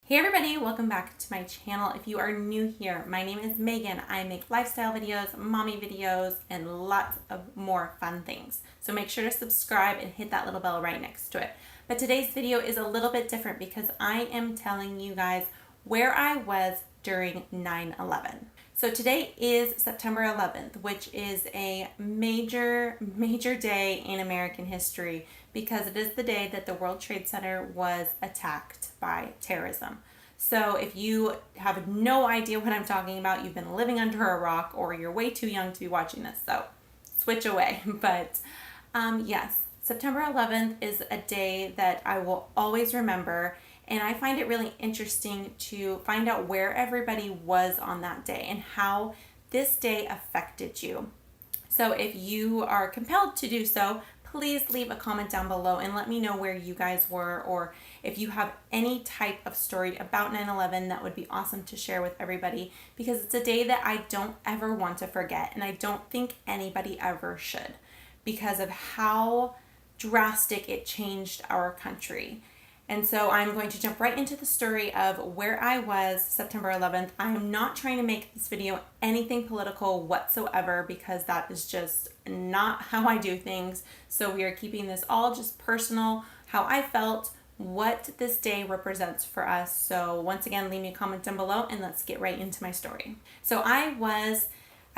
Hey everybody, welcome back to my channel. If you are new here, my name is Megan. I make lifestyle videos, mommy videos, and lots of more fun things. So make sure to subscribe and hit that little bell right next to it. But today's video is a little bit different because I am telling you guys where I was during 9/11. So today is September 11th, which is a major day in American history because it is the day that the World Trade Center was attacked by terrorism. So if you have no idea what I'm talking about, you've been living under a rock or you're way too young to be watching this, so switch away. But yes, September 11th is a day that I will always remember. And I find it really interesting to find out where everybody was on that day and how this day affected you. So if you are compelled to do so, please leave a comment down below and let me know where you guys were, or if you have any type of story about 9/11 that would be awesome to share with everybody, because it's a day that I don't ever want to forget, and I don't think anybody ever should, because of how drastic it changed our country. And so I'm going to jump right into the story of where I was September 11th. I am not trying to make this video anything political whatsoever because that is just not how I do things. So we are keeping this all just personal, how I felt, what this day represents for us. So once again, leave me a comment down below and let's get right into my story. So I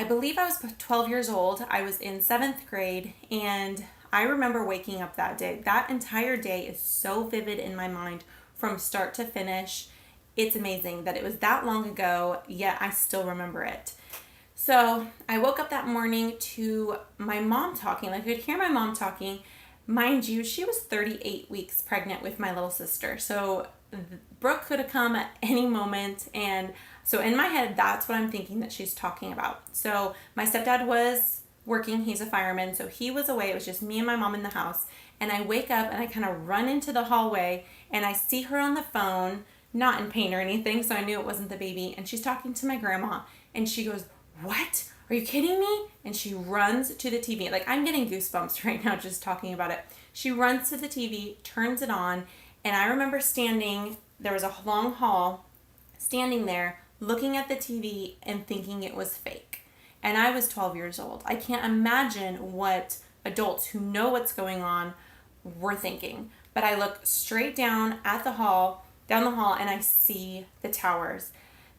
believe I was 12 years old. I was in 7th grade, and I remember waking up that day. That entire day is so vivid in my mind from start to finish. It's amazing that it was that long ago, yet I still remember it. So I woke up that morning to my mom talking. I could hear my mom talking. Mind you, she was 38 weeks pregnant with my little sister. So Brooke could have come at any moment. And so in my head, that's what I'm thinking that she's talking about. So my stepdad was working. He's a fireman, so he was away. It was just me and my mom in the house. And I wake up and I kind of run into the hallway and I see her on the phone, not in pain or anything, so I knew it wasn't the baby. And she's talking to my grandma and she goes, "What? Are you kidding me?" And she runs to the TV. Like, I'm getting goosebumps right now just talking about it. She runs to the TV, turns it on, and I remember standing, there was a long hall, standing there looking at the TV and thinking it was fake. And I was 12 years old. I can't imagine what adults who know what's going on were thinking. But I look straight down at the hall, down the hall, and I see the towers.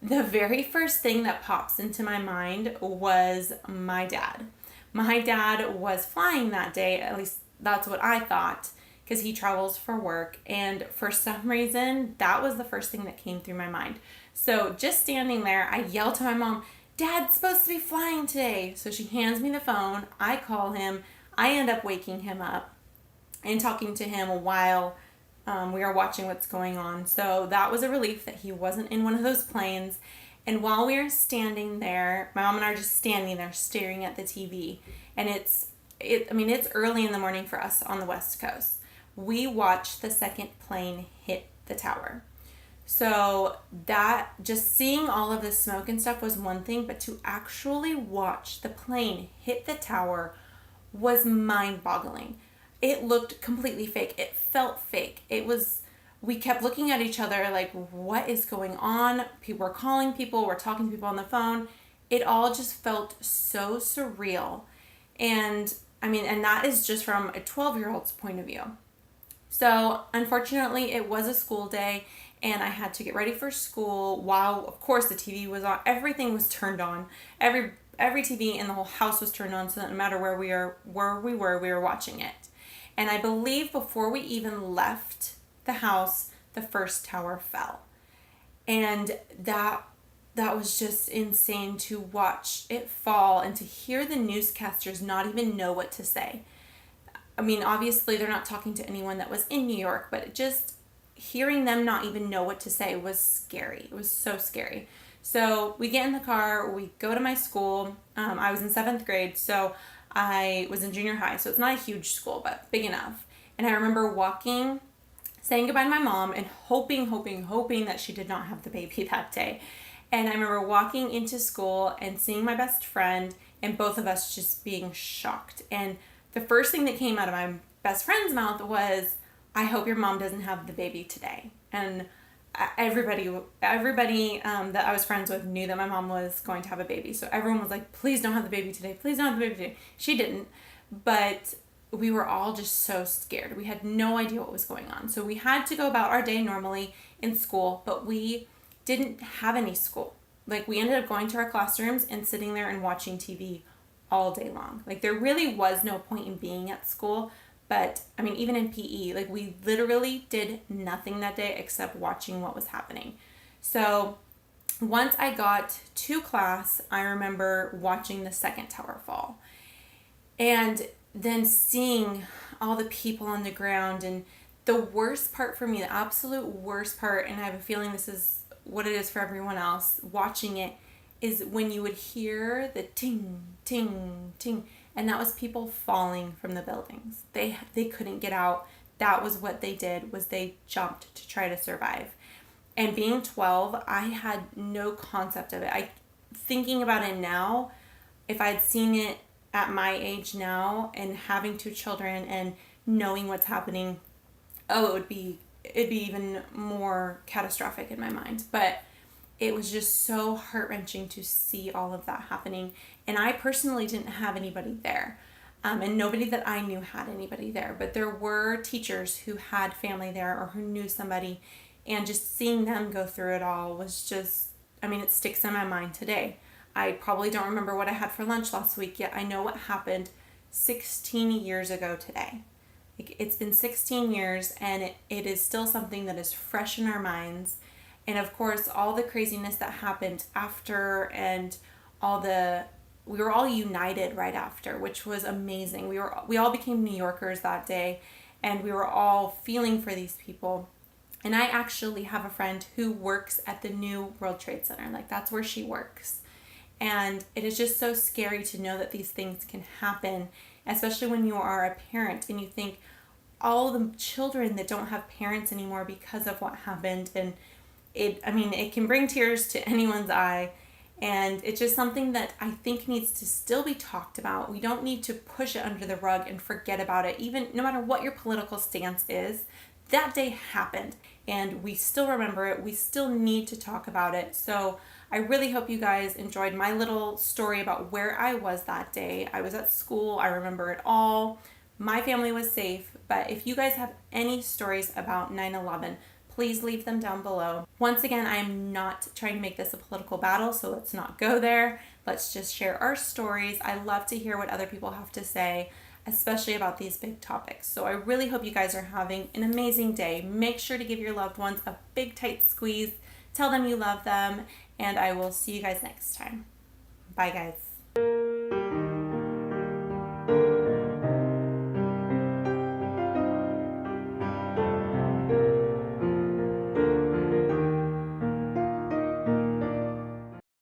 The very first thing that pops into my mind was my dad. My dad was flying that day, at least that's what I thought, because he travels for work. And for some reason, that was the first thing that came through my mind. So just standing there, I yell to my mom, "Dad's supposed to be flying today." So she hands me the phone. I call him. I end up waking him up and talking to him while we are watching what's going on. So that was a relief that he wasn't in one of those planes. And while we are standing there, my mom and I are just standing there staring at the TV. And it's early in the morning for us on the West Coast. We watched the second plane hit the tower. So that, just seeing all of the smoke and stuff was one thing, but to actually watch the plane hit the tower was mind-boggling. It looked completely fake. It felt fake. We kept looking at each other like, what is going on? People were calling people, we're talking to people on the phone. It all just felt so surreal. And that is just from a 12-year-old's point of view. So unfortunately, it was a school day, and I had to get ready for school while, of course, the TV was on. Everything was turned on. Every TV in the whole house was turned on, so that no matter where we were watching it. And I believe before we even left the house, the first tower fell. And that was just insane to watch it fall and to hear the newscasters not even know what to say. Obviously, they're not talking to anyone that was in New York, but just hearing them not even know what to say was scary. It was so scary. So we get in the car, we go to my school. I was in 7th grade, so I was in junior high, so it's not a huge school, but big enough. And I remember walking, saying goodbye to my mom, and hoping that she did not have the baby that day. And I remember walking into school and seeing my best friend, and both of us just being shocked. And the first thing that came out of my best friend's mouth was, "I hope your mom doesn't have the baby today." And everybody that I was friends with knew that my mom was going to have a baby. So everyone was like, please don't have the baby today. Please don't have the baby today. She didn't. But we were all just so scared. We had no idea what was going on. So we had to go about our day normally in school, but we didn't have any school. Like, we ended up going to our classrooms and sitting there and watching TV all day long. Like, there really was no point in being at school. But I mean, even in PE, like, we literally did nothing that day except watching what was happening. So once I got to class, I remember watching the second tower fall and then seeing all the people on the ground. And the worst part for me, the absolute worst part, and I have a feeling this is what it is for everyone else watching it, is when you would hear the ting, ting, ting, and that was people falling from the buildings. They couldn't get out. That was what they did, was they jumped to try to survive. And being 12, I had no concept of it. Thinking about it now, if I'd seen it at my age now and having 2 children and knowing what's happening, it'd be even more catastrophic in my mind. But it was just so heart-wrenching to see all of that happening. And I personally didn't have anybody there. And nobody that I knew had anybody there. But there were teachers who had family there or who knew somebody. And just seeing them go through it all was just, I mean, it sticks in my mind today. I probably don't remember what I had for lunch last week, yet I know what happened 16 years ago today. It's been 16 years, and it is still something that is fresh in our minds. And of course, all the craziness that happened after, and we were all united right after, which was amazing. We all became New Yorkers that day, and we were all feeling for these people. And I actually have a friend who works at the new World Trade Center. Like, that's where she works. And it is just so scary to know that these things can happen, especially when you are a parent and you think all the children that don't have parents anymore because of what happened. And it can bring tears to anyone's eye. And it's just something that I think needs to still be talked about. We don't need to push it under the rug and forget about it. Even no matter what your political stance is, that day happened and we still remember it. We still need to talk about it. So I really hope you guys enjoyed my little story about where I was that day. I was at school. I remember it all. My family was safe. But if you guys have any stories about 9/11, please leave them down below. Once again, I'm not trying to make this a political battle, so let's not go there. Let's just share our stories. I love to hear what other people have to say, especially about these big topics. So I really hope you guys are having an amazing day. Make sure to give your loved ones a big, tight squeeze. Tell them you love them, and I will see you guys next time. Bye, guys.